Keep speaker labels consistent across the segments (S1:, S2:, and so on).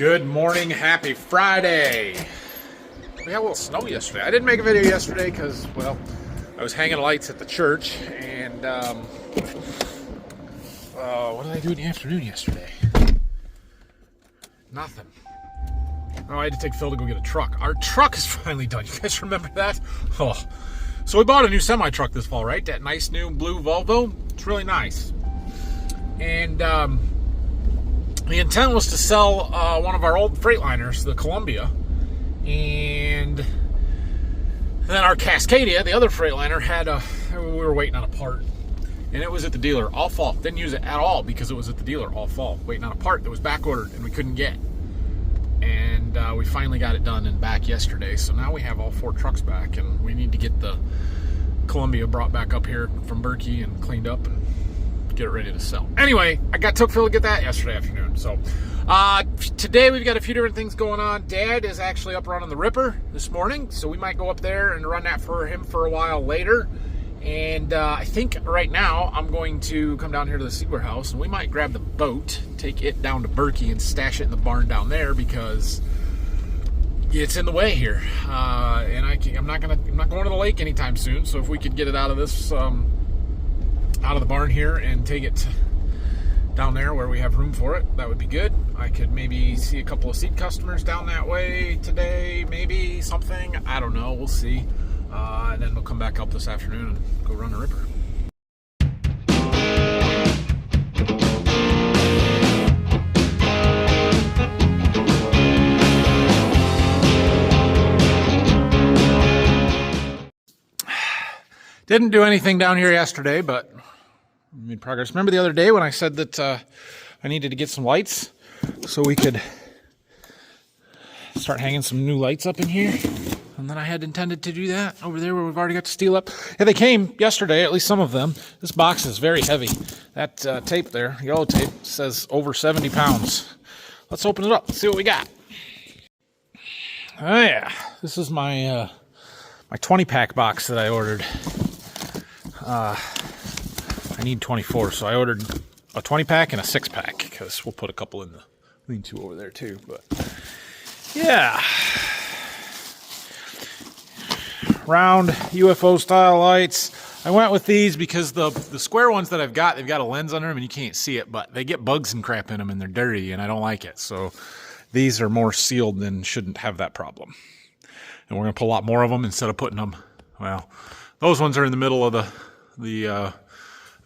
S1: Good morning, happy Friday. We had a little snow yesterday. I didn't make a video yesterday because, well, I was hanging lights at the church, and what did I do in the afternoon yesterday? Nothing. Oh, I had to take Phil to go get a truck. Our truck is finally done. You guys remember that? Oh. So we bought a new semi-truck this fall, right? That nice new blue Volvo. It's really nice. And the intent was to sell one of our old Freightliners, the Columbia. And then our Cascadia, the other Freightliner, we were waiting on a part. And it was at the dealer all fall. Didn't use it at all because it was at the dealer all fall, waiting on a part that was back ordered and we couldn't get. And we finally got it done and back yesterday. So now we have all 4 trucks back, and we need to get the Columbia brought back up here from Berkey and cleaned up and get it ready to sell. Anyway, took Phil to get that yesterday afternoon. So today we've got a few different things going on. Dad is actually up running the Ripper this morning, so we might go up there and run that for him for a while later. And I think right now I'm going to come down here to the Sealer house, and we might grab the boat, take it down to Berkey, and stash it in the barn down there because it's in the way here. And I'm not going to the lake anytime soon. So if we could get it out of this, out of the barn here, and take it down there where we have room for it, that would be good. I could maybe see a couple of seed customers down that way today, maybe something. I don't know. We'll see. And then we'll come back up this afternoon and go run the Ripper. Didn't do anything down here yesterday, but we made progress. Remember the other day when I said that I needed to get some lights so we could start hanging some new lights up in here? And then I had intended to do that over there where we've already got to steel up. Yeah, they came yesterday, at least some of them. This box is very heavy. That tape there, yellow tape, says over 70 pounds. Let's open it up and see what we got. Oh yeah, this is my my 20-pack box that I ordered. I need 24, so I ordered a 20-pack and a 6-pack because we'll put a couple in the lean-to over there too. But yeah. Round UFO style lights. I went with these because the square ones that I've got, they've got a lens under them and you can't see it, but they get bugs and crap in them and they're dirty and I don't like it. So these are more sealed and shouldn't have that problem. And we're going to put a lot more of them instead of putting them, well, those ones are in the middle of the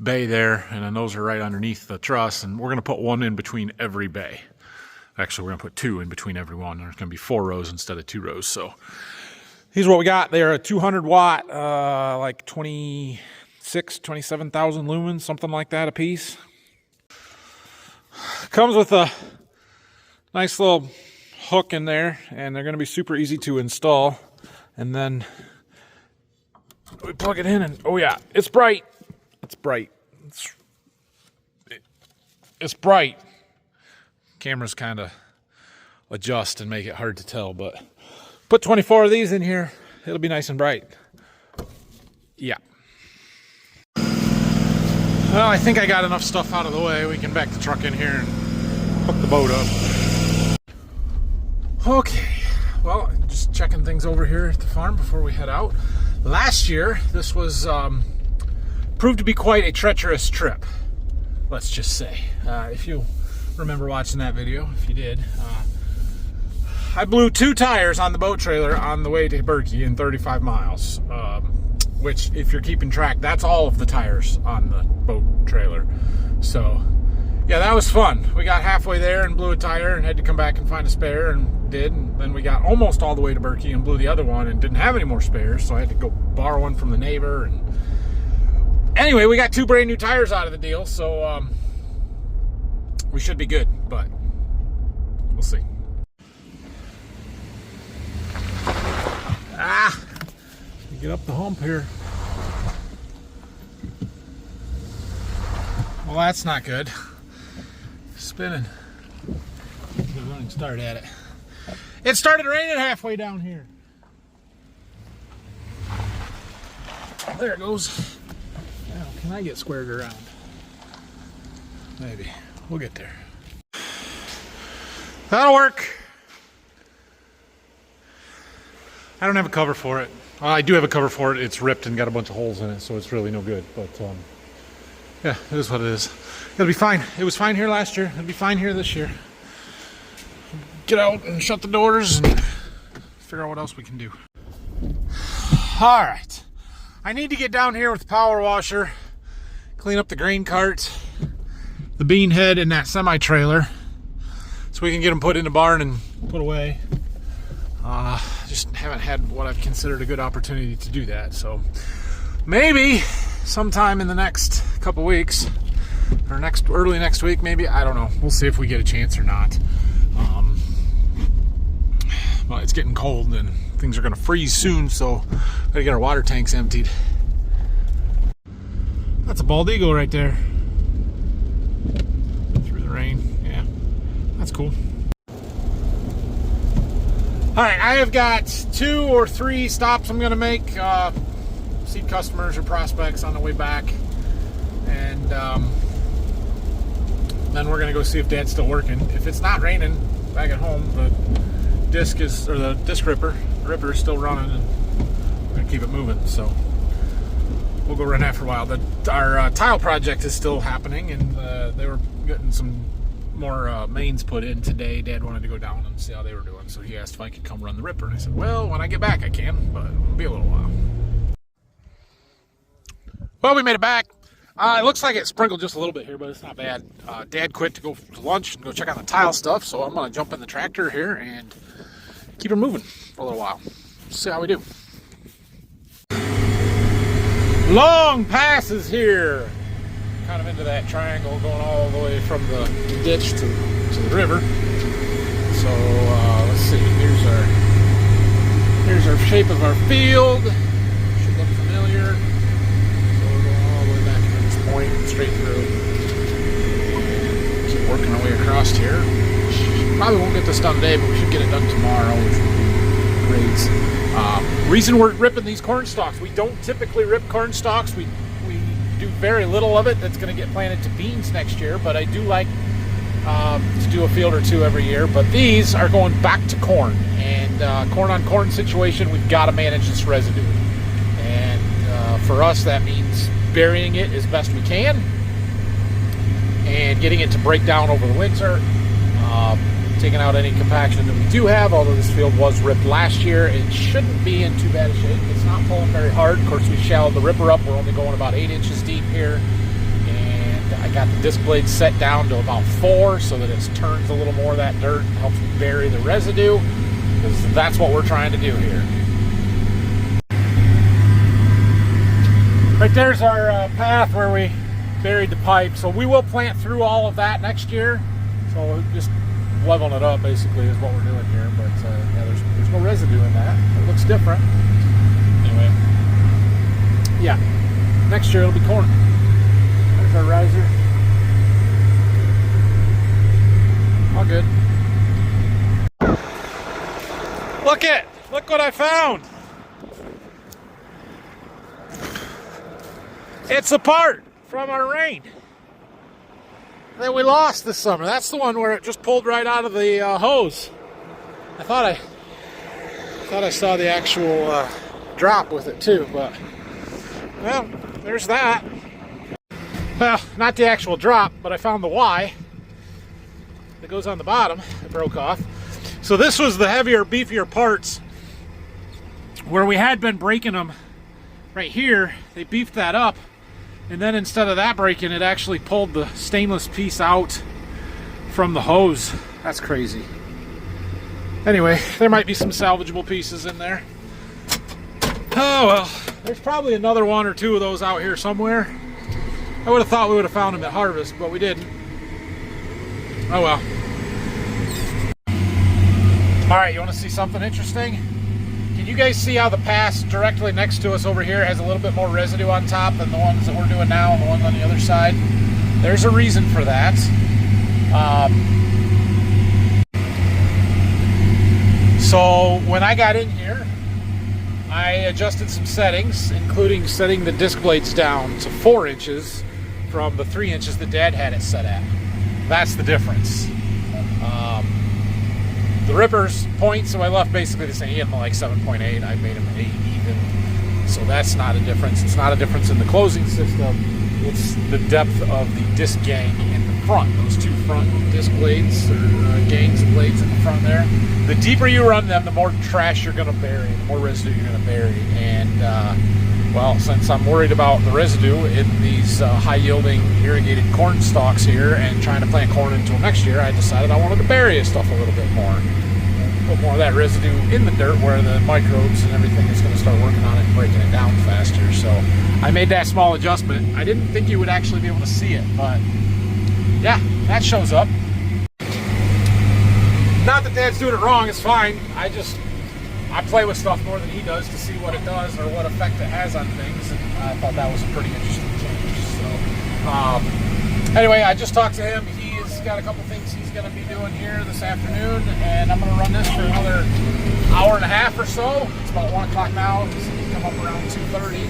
S1: bay there, and then those are right underneath the truss, and we're going to put one in between every bay. Actually, we're going to put 2 in between every one. There's going to be 4 rows instead of 2 rows. So here's what we got. They're a 200 watt, like 27,000 lumens, something like that a piece. Comes with a nice little hook in there, and they're going to be super easy to install. And then we plug it in, and oh yeah, it's bright. It's bright. It's bright. Cameras kind of adjust and make it hard to tell, but put 24 of these in here, it'll be nice and bright. Yeah. Well, I think I got enough stuff out of the way. We can back the truck in here and hook the boat up. Okay, well, just checking things over here at the farm before we head out. Last year, this was proved to be quite a treacherous trip, let's just say. If you remember watching that video, if you did, I blew 2 tires on the boat trailer on the way to Berkey in 35 miles, which, if you're keeping track, that's all of the tires on the boat trailer. So yeah, that was fun. We got halfway there and blew a tire and had to come back and find a spare, and did. And then we got almost all the way to Berkey and blew the other one and didn't have any more spares, so I had to go borrow one from the neighbor. And anyway, we got 2 brand new tires out of the deal, so we should be good, but we'll see. Get up the hump here. Well, that's not good. Spinning. Get a running start at it. It started raining halfway down here. There it goes. Now, can I get squared around? Maybe. We'll get there. That'll work. I don't have a cover for it. I do have a cover for it. It's ripped and got a bunch of holes in it, so it's really no good. But yeah, it is what it is. It'll be fine. It was fine here last year. It'll be fine here this year. Get out and shut the doors and figure out what else we can do. All right. I need to get down here with the power washer, clean up the grain cart, the bean head, and that semi-trailer so we can get them put in the barn and put away. Just haven't had what I've considered a good opportunity to do that. So maybe sometime in the next couple weeks or early next week, maybe. I don't know. We'll see if we get a chance or not. Well, it's getting cold and things are going to freeze soon, so gotta get our water tanks emptied. That's a bald eagle right there. Through the rain. Yeah, that's cool. Alright, I have got 2 or 3 stops I'm going to make. See customers or prospects on the way back. And then we're going to go see if Dad's still working. If it's not raining back at home, the disc ripper is still running, and we're going to keep it moving. So we'll go run that for a while. Our tile project is still happening, and they were getting some more mains put in today. Dad wanted to go down and see how they were doing, so he asked if I could come run the ripper, and I said, well, when I get back I can, but it'll be a little while. Well, we made it back. It looks like it sprinkled just a little bit here, but it's not bad. Dad quit to go to lunch and go check on the tile stuff, so I'm going to jump in the tractor here and keep her moving for a little while. See how we do. Long passes here. Kind of into that triangle going all the way from the ditch to the river. So let's see, here's our shape of our field. Should look familiar. So we're going all the way back to this point, straight through. Keep working our way across here. Probably won't get this done today, but we should get it done tomorrow, which would be great. Reason we're ripping these corn stalks, we don't typically rip corn stalks. We do very little of it that's going to get planted to beans next year, but I do like to do a field or 2 every year. But these are going back to corn, and corn on corn situation, we've got to manage this residue, and for us that means burying it as best we can and getting it to break down over the winter, taking out any compaction that we do have. Although this field was ripped last year, it shouldn't be in too bad a shape. It's not pulling very hard. Of course, we shallowed the ripper up. We're only going about 8 inches deep here, and I got the disc blade set down to about 4 so that it turns a little more of that dirt and helps me bury the residue, because that's what we're trying to do here. Right there's our path where we buried the pipe. So we will plant through all of that next year. So just leveling it up basically is what we're doing here. But yeah, there's no residue in that. It looks different. Anyway, yeah, next year it'll be corn. There's our riser. All good. Look what I found. It's a part from our rain that we lost this summer. That's the one where it just pulled right out of the hose. I thought I saw the actual drop with it too, but well, there's that. Well, not the actual drop, but I found the Y that goes on the bottom. It broke off. So this was the heavier, beefier parts where we had been breaking them right here. They beefed that up, and then instead of that breaking, it actually pulled the stainless piece out from the hose. That's crazy. Anyway, there might be some salvageable pieces in there. Oh well, there's probably another 1 or 2 of those out here somewhere. I would have thought we would have found them at harvest, but we didn't. Oh well. Alright, you want to see something interesting? Can you guys see how the pass directly next to us over here has a little bit more residue on top than the ones that we're doing now and the ones on the other side? There's a reason for that. So when I got in here, I adjusted some settings, including setting the disc blades down to 4 inches from the 3 inches that Dad had it set at. That's the difference. The Ripper's point, so I left basically the same. He had like 7.8. I made him 8 even. So that's not a difference. It's not a difference in the closing system. It's the depth of the disc gang in the front. Those two front disc blades, or gangs of blades in the front there. The deeper you run them, the more trash you're going to bury, the more residue you're going to bury. And, well, since I'm worried about the residue in these high-yielding irrigated corn stalks here and trying to plant corn into them next year, I decided I wanted to bury his stuff a little bit more. Put more of that residue in the dirt where the microbes and everything is going to start working on it and breaking it down faster. So I made that small adjustment. I didn't think you would actually be able to see it, but yeah, that shows up. Not that Dad's doing it wrong, it's fine. I play with stuff more than he does to see what it does or what effect it has on things, and I thought that was a pretty interesting change. So anyway, I just talked to him. He's got a couple things he's going to be doing here this afternoon, and I'm going to run this for another hour and a half or so. It's about 1 o'clock now. He's going to come up around 2:30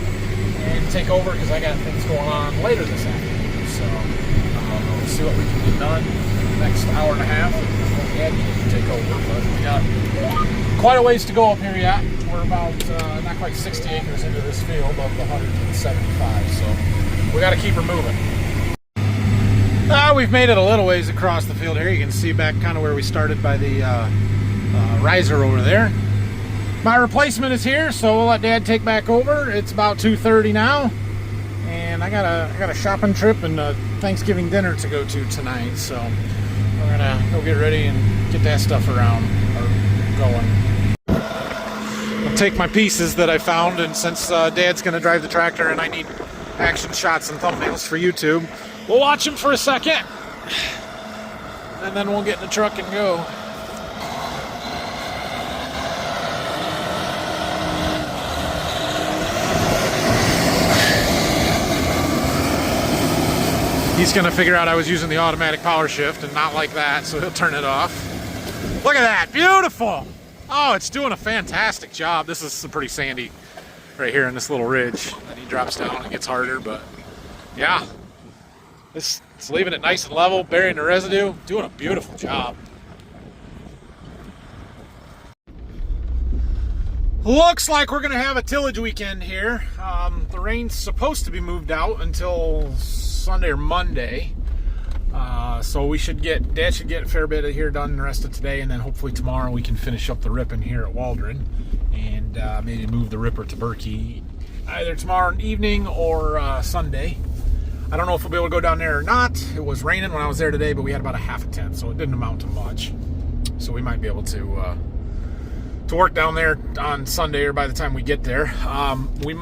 S1: and take over because I got things going on later this afternoon. So we'll see what we can get done in the next hour and a half. Yeah, you can take over, but we got quite a ways to go up here yet. We're about not quite 60 acres into this field of the 175, so we got to keep her moving. We've made it a little ways across the field here. You can see back kind of where we started by the riser over there. My replacement is here, so we'll let Dad take back over. It's about 2:30 now, and I got a shopping trip and a Thanksgiving dinner to go to tonight, so we're gonna go get ready and get that stuff around or going. I'll take my pieces that I found, and since Dad's gonna drive the tractor and I need action shots and thumbnails for YouTube, we'll watch him for a second, and then we'll get in the truck and go. He's going to figure out I was using the automatic power shift and not like that, so he'll turn it off. Look at that, beautiful! Oh, it's doing a fantastic job. This is pretty sandy right here in this little ridge. Then he drops down and it gets harder, but yeah. It's leaving it nice and level, burying the residue, doing a beautiful job. Looks like we're gonna have a tillage weekend here. The rain's supposed to be moved out until Sunday or Monday. So Dad should get a fair bit of here done the rest of today, and then hopefully tomorrow we can finish up the ripping here at Waldron and maybe move the ripper to Berkey either tomorrow evening or Sunday. I don't know if we'll be able to go down there or not. It was raining when I was there today, but we had about a half a tent, so it didn't amount to much. So we might be able to work down there on Sunday or by the time we get there. We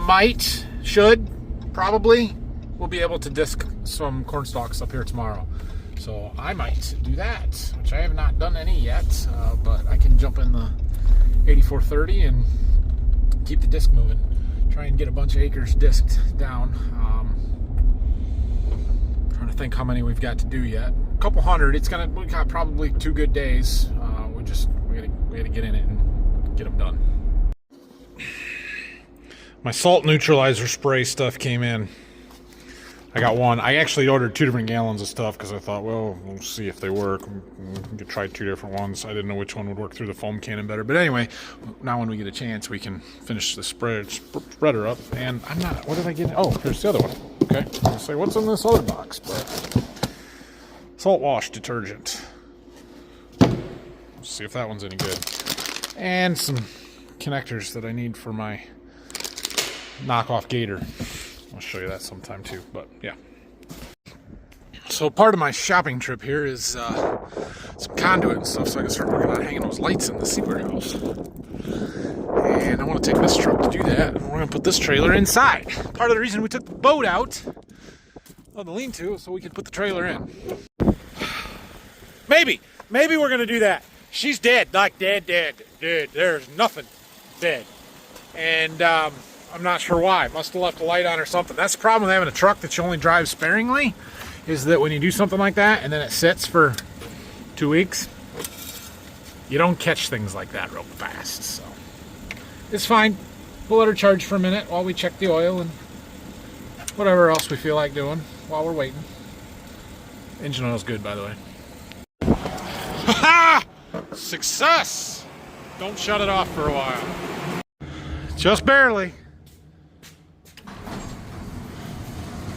S1: probably we'll be able to disc some corn stalks up here tomorrow. So I might do that, which I have not done any yet, but I can jump in the 8430 and keep the disc moving. Try and get a bunch of acres disced down. Trying to think how many we've got to do yet. A couple hundred. We got probably 2 good days. We gotta get in it and get them done. My salt neutralizer spray stuff came in. I got one. I actually ordered 2 different gallons of stuff because I thought, well, we'll see if they work. We could try 2 different ones. I didn't know which one would work through the foam cannon better. But anyway, now when we get a chance, we can finish the spreader up. And I'm not, what did I get? Oh, here's the other one. Okay. I was say, what's in this other box? But salt wash detergent. Let's see if that one's any good. And some connectors that I need for my knockoff gator. I'll show you that sometime too, but yeah. So part of my shopping trip here is some conduit and stuff, so I can start working on hanging those lights in to see where it goes. And I want to take this truck to do that, and we're going to put this trailer inside. Part of the reason we took the boat out of the lean-to so we could put the trailer in. Maybe we're going to do that. She's dead, like dead. There's nothing dead. And I'm not sure why. Must have left a light on or something. That's the problem with having a truck that you only drive sparingly, is that when you do something like that and then it sits for 2 weeks, you don't catch things like that real fast. So it's fine. We'll let her charge for a minute while we check the oil and whatever else we feel like doing while we're waiting. Engine oil's good, by the way. Ha-ha! Success! Don't shut it off for a while. Just barely.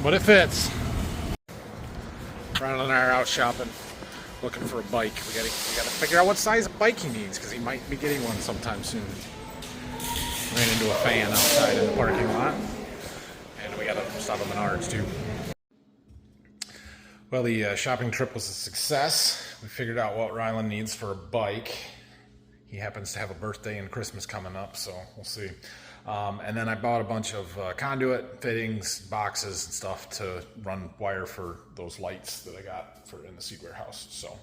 S1: But it fits. Ronald and I are out shopping, looking for a bike. We gotta figure out what size bike he needs, because he might be getting one sometime soon. Ran into a fan outside in the parking lot. And we gotta stop at Menards too. Well, the shopping trip was a success. We figured out what Rylan needs for a bike. He happens to have a birthday and Christmas coming up, so we'll see. And then I bought a bunch of conduit fittings, boxes, and stuff to run wire for those lights that I got in the seed warehouse. So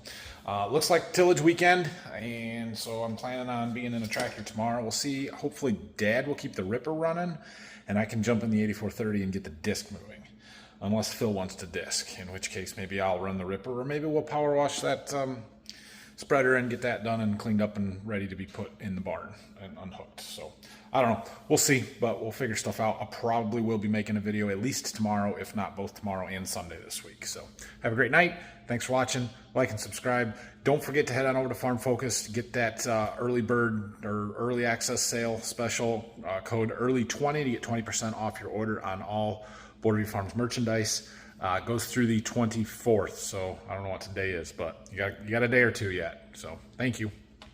S1: looks like tillage weekend, and so I'm planning on being in a tractor tomorrow. We'll see. Hopefully Dad will keep the ripper running, and I can jump in the 8430 and get the disc moving. Unless Phil wants to disc, in which case maybe I'll run the ripper, or maybe we'll power wash that spreader and get that done and cleaned up and ready to be put in the barn and unhooked. So I don't know, we'll see, but we'll figure stuff out. I probably will be making a video at least tomorrow, if not both tomorrow and Sunday this week. So have a great night. Thanks for watching. Like and subscribe. Don't forget to head on over to Farm Focus to get that early bird or early access sale special code early20 to get 20% off your order on all Borderview Farms merchandise. Goes through the 24th, so I don't know what today is, but you got a day or two yet. So thank you.